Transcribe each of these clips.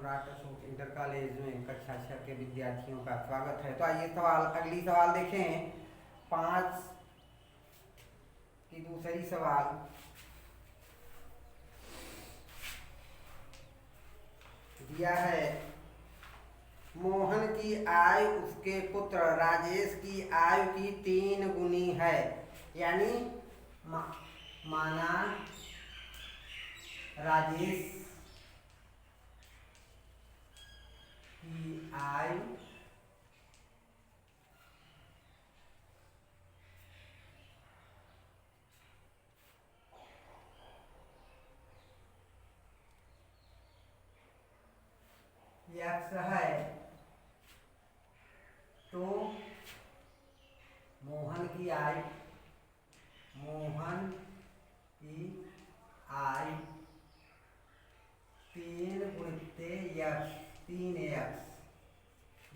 सम्राट Ashok inter college में कक्षा 6 के विद्यार्थियों का स्वागत है। तो आइए सवाल अगली सवाल देखें। 5 की दूसरी सवाल दिया है, मोहन की आय उसके पुत्र राजेश की आय की 3 गुनी है। यानी माना राजेश की आय यक्स है, तो मोहन की आय 3 गुणित्ते यक्स 3x,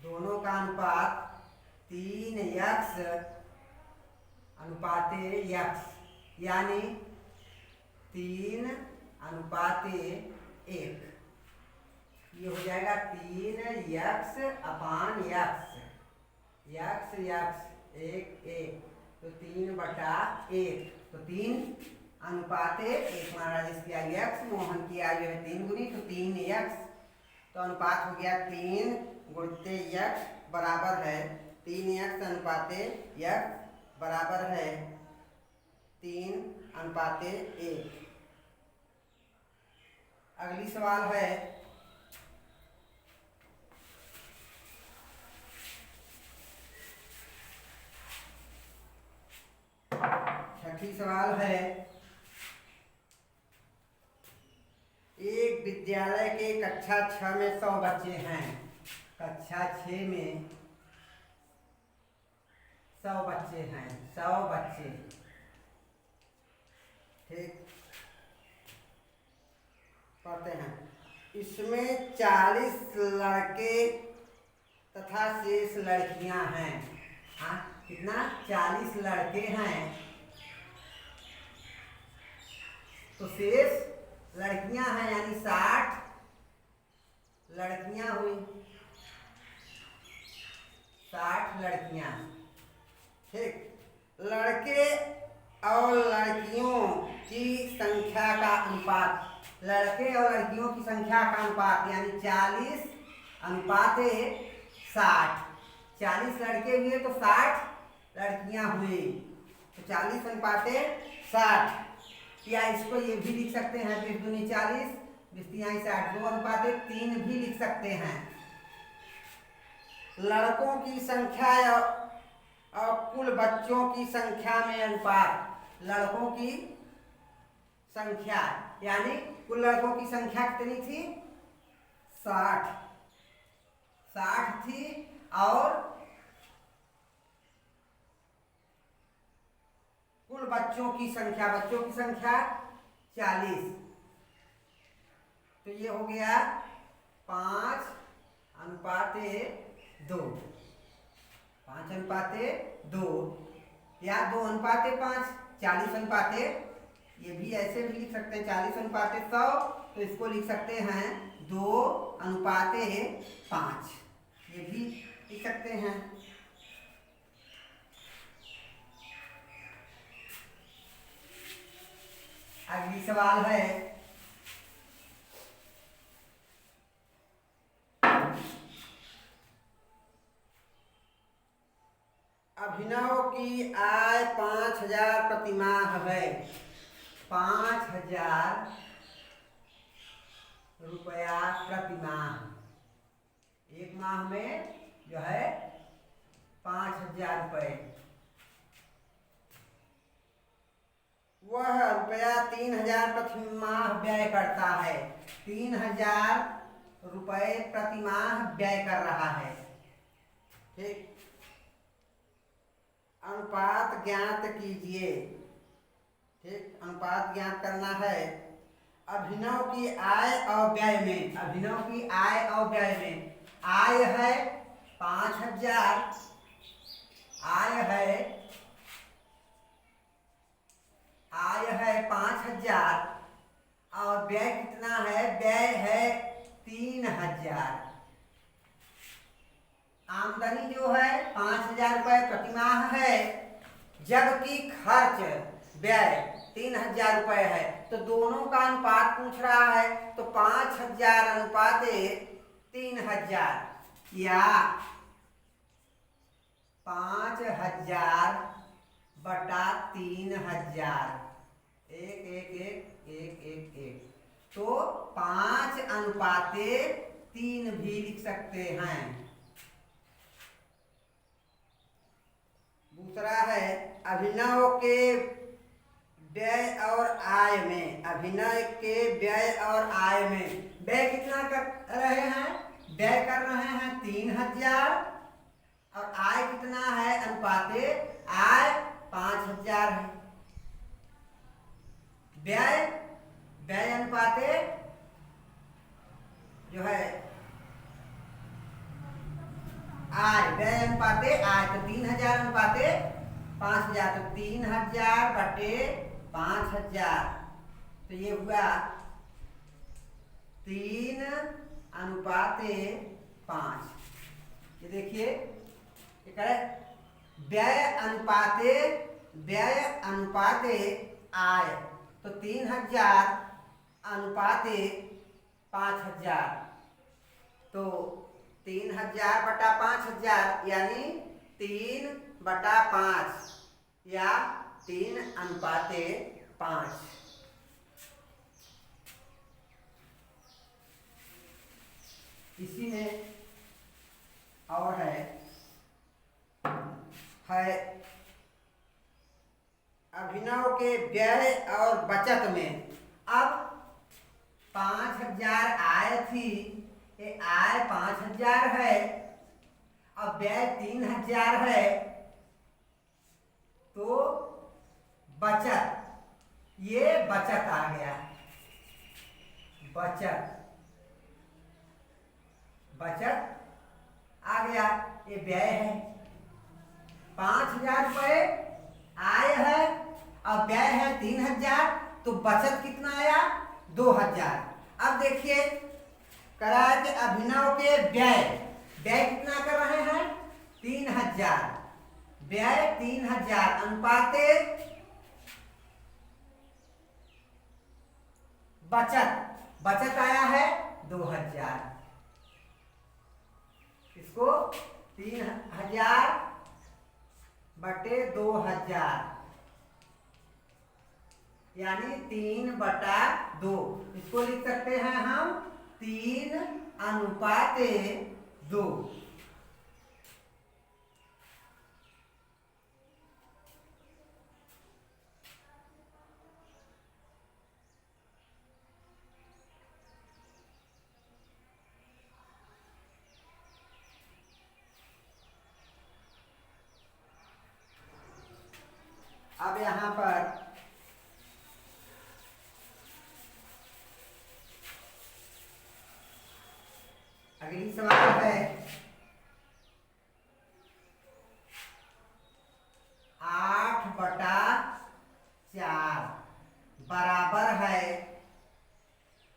दोनों का अनुपात 3x अनुपाते यक्स, यानी 3:1। ये हो जाएगा 3x अपान यक्स, यक्स यक्स 1 तो 3/1, तो 3:1 मान लीजिए इसकी आयु यक्स, मोहन की आयु है 3 गुनी, तो 3x, तो अनुपात हो गया 3 गुणित्ते यक्स बराबर है 3x अनुपाते यक्स बराबर है 3:1। अगली सवाल है, छठी सवाल है, एक विद्यालय के कक्षा 6 में 100 बच्चे हैं। कक्षा 6 में 100 बच्चे हैं, 100 बच्चे, ठीक, पढ़ते हैं। इसमें 40 लड़के तथा शेष लड़कियां हैं। हाँ, कितना? 40 लड़के हैं, तो शेष लड़कियां हैं, यानी 60 लड़कियां हुई, 60 लड़कियां, ठीक। लड़के और लड़कियों की संख्या का अनुपात, लड़के और लड़कियों की संख्या का अनुपात यानी 40:60। 40 लड़के हुए तो 60 लड़कियां हुई, तो 40:60। या इसको ये भी लिख सकते हैं 20 दूनी 40, 20 तिहाई 60, 2:3 भी लिख सकते हैं। लड़कों की संख्या और कुल बच्चों की संख्या में अनुपात, लड़कों की संख्या यानी कुल लड़कों की संख्या कितनी थी? 60 थी, और कुल बच्चों की संख्या 40, तो ये हो गया 5:2, 5:2 या 2:5, 40 ये भी ऐसे भी लिख सकते हैं 40:100, तो इसको लिख सकते हैं 2:5, ये भी लिख सकते हैं। अगली सवाल है, अभिनव की आय 5,000 प्रतिमाह है। 5,000 रुपया प्रतिमाह, एक माह में जो है 5,000 रुपये। वह रुपया 3,000 प्रतिमाह व्यय करता है। 3,000 रुपये प्रतिमाह व्यय कर रहा है, ठीक। अनुपात ज्ञात कीजिए, ठीक, अनुपात ज्ञात करना है। अभिनव की आय और व्यय में, अभिनव की आय और व्यय में, आय है 5,000, आय है 5,000, और व्यय कितना है? व्यय है 3,000। आमदनी जो है 5,000 रुपये प्रति माह है, जबकि खर्च व्यय 3,000 रुपये है। तो दोनों का अनुपात पूछ रहा है, तो 5,000 अनुपात 3,000 या 5,000 बटा 3,000, एक एक एक एक एक एक, तो 5 अनुपाते 3 भी लिख सकते हैं। दूसरा है अभिनव के व्यय और आय में। अभिनय के व्यय और आय में व्यय कितना कर रहे हैं? व्यय कर रहे हैं 3,000 और आय कितना है? अनुपाते आय 5,000 है। व्यय व्यय अनुपाते जो है आय, व्यय अनुपाते आय, तो 3,000 अनुपाते 5,000, तो 3,000 बटे 5,000, तो ये हुआ 3 अनुपाते 5। ये देखिए ये करे व्यय अनुपाते आय, तो 3,000 अनुपाते 5,000, तो 3,000 बटा 5,000 यानी 3 बटा 5 या 3 अनुपाते 5। इसी में और है अभिनव के व्यय और बचत में। अब 5,000 आय थी, ये आय 5,000 है, अब व्यय 3,000 है, तो बचत, ये बचत आ गया, बचत आ गया। ये व्यय है, 5,000 रुपये आय है और व्यय है 3,000, तो बचत कितना आया? 2,000। अब देखिए करा कि अभिनव के व्यय कितना कर रहे हैं? 3,000, व्यय 3,000 अनुपाते बचत आया है 2,000। इसको 3,000 बटे 2,000 यानी 3 बटा 2, इसको लिख सकते हैं हम 3 अनुपाते 2। अब यहाँ पर अगली सवाल है 8 बटा 4 बराबर है,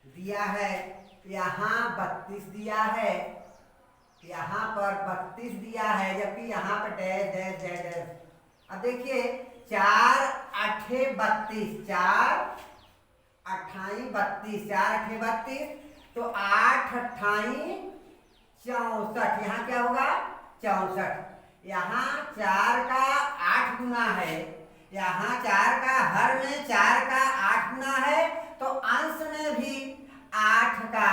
दिया है यहाँ 32 दिया है, यहाँ पर 32 दिया है, जबकि यहाँ पर डैश डैश डैश डैश। अब देखिए 4 अठे 32, 4 अठाई 32, 4 अठे 32, तो 8 अठाई 64, यहाँ क्या होगा? 64। यहाँ 4 का 8 गुना है, यहाँ 4 का हर में 4 का 8 गुना है, तो अंश में भी 8 का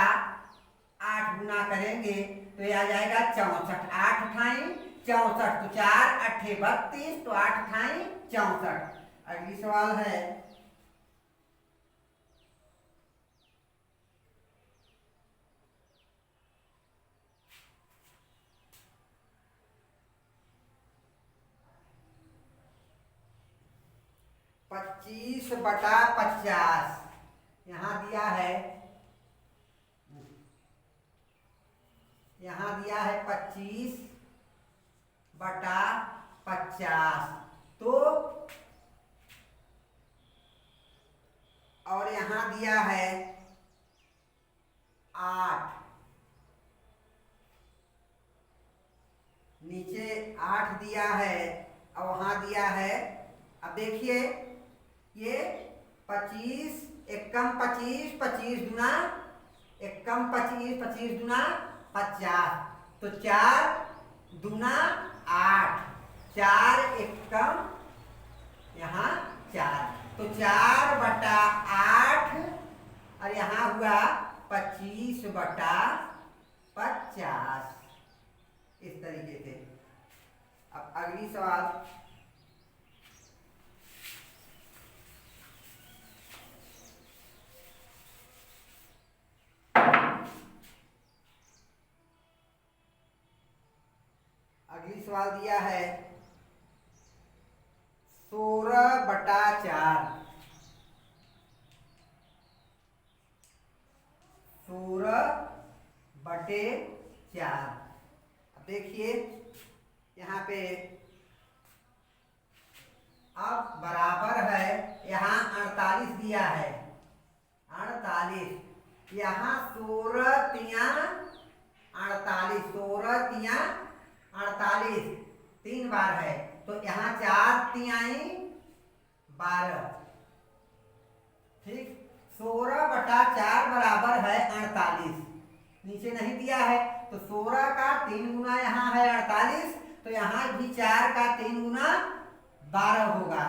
8 गुना करेंगे तो यह आ जाएगा 64। 8 अठाई 64, तो 4 अठे 32, तो 8 अठाई 64। अगली सवाल है पच्चीस बटा 50, यहाँ दिया है, यहाँ दिया है 25 बटा 50, तो और यहाँ दिया है 8, नीचे 8 दिया है और वहाँ दिया है। अब देखिए ये 25 एकम 25, 25 गुना एकम 25, 25 गुना 50, तो 4 दूना 8, 4 एकम यहाँ 4, तो 4/8 और यहाँ हुआ 25/50, इस तरीके से। अब अगली सवाल, अगली सवाल दिया है 16/4, 16/4। अब देखिए यहाँ पे अब बराबर है, यहाँ 48 दिया है, 48, यहाँ 16 48, 16 48, 3 बार है, तो यहाँ 4 12, ठीक। 16/4 बराबर है 48, नीचे नहीं दिया है, तो 16 का 3 गुना यहाँ है 48, तो यहाँ भी 4 का 3 गुना 12 होगा।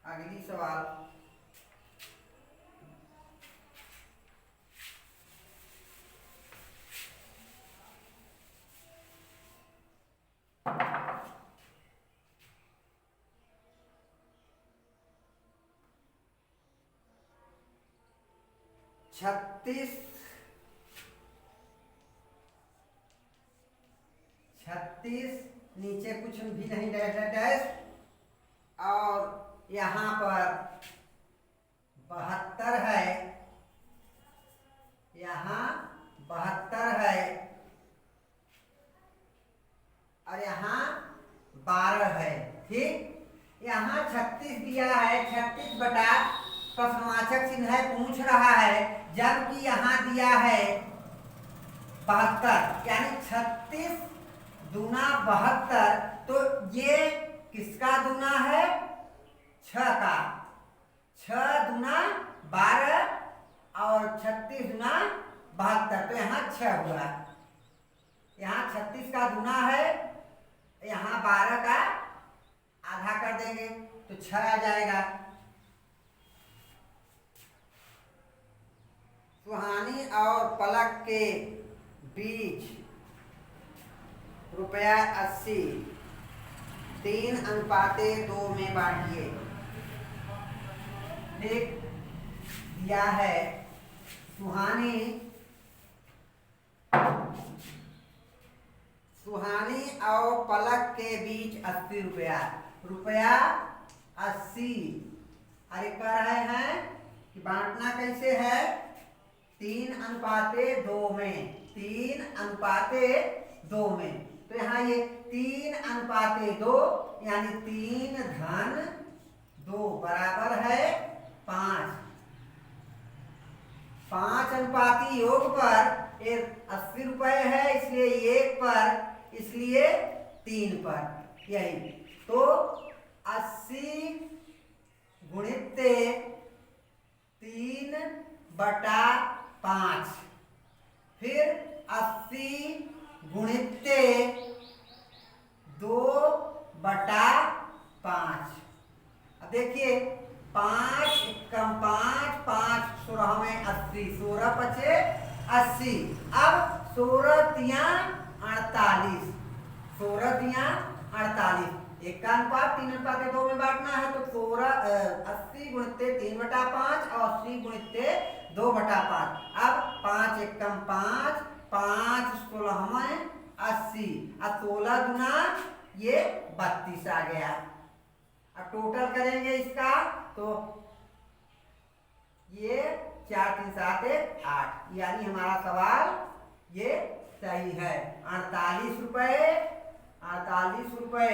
अगली सवाल, छत्तीस 36, नीचे कुछ भी नहीं, डैश डैश, और यहाँ पर 72 है, यहाँ 72 है, और यहाँ 12 है, ठीक। यहाँ 36 दिया है, 36 बटा प्रश्नवाचक चिन्ह है, पूछ रहा है, जबकि यहाँ दिया है 72, यानी 36 दूना 72, तो ये किसका दूना है? 6 का, 6 दूना 12 और 36 दूना 72, तो यहाँ 6 हुआ। यहाँ 36 का दूना है, यहाँ 12 का आधा कर देंगे तो 6 आ जाएगा। सुहानी और पलक के बीच ₹80, 3:2 में बांटिए। ठीक, दिया है सुहानी और पलक के बीच ₹80, ₹80। अरे कह रहे हैं कि बांटना कैसे है? 3:2 में, 3:2 में, तो यहाँ ये 3:2 यानी 3-2 बराबर है 5। 5 अनुपाती योग पर ₹80 है, इसलिए 1 पर, इसलिए 3 पर, यही तो 80 गुणित 3/5, फिर 80 गुणित 2/5। अब देखिए 5 एकम 5, 5 16 में 80, 16 पचे 80। अब 16 तिया 48, 16 तिया 48, 1 का अनुपात 3:2 में बांटना है, तो 80 गुणित 3/5 और 80 गुणित 2/5। अब 5 एकम 5, 5 16 में 80, अब 16 गुना ये 32 आ गया। अब टोटल करेंगे इसका, तो ये 4 3 7 8, यानी हमारा सवाल ये सही है। 48 रुपए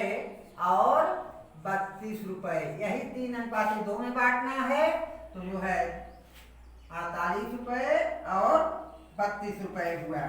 और 32 रुपए, यही 3:2 में बांटना है, तो जो है 48 रुपए और 32 रुपए हुआ।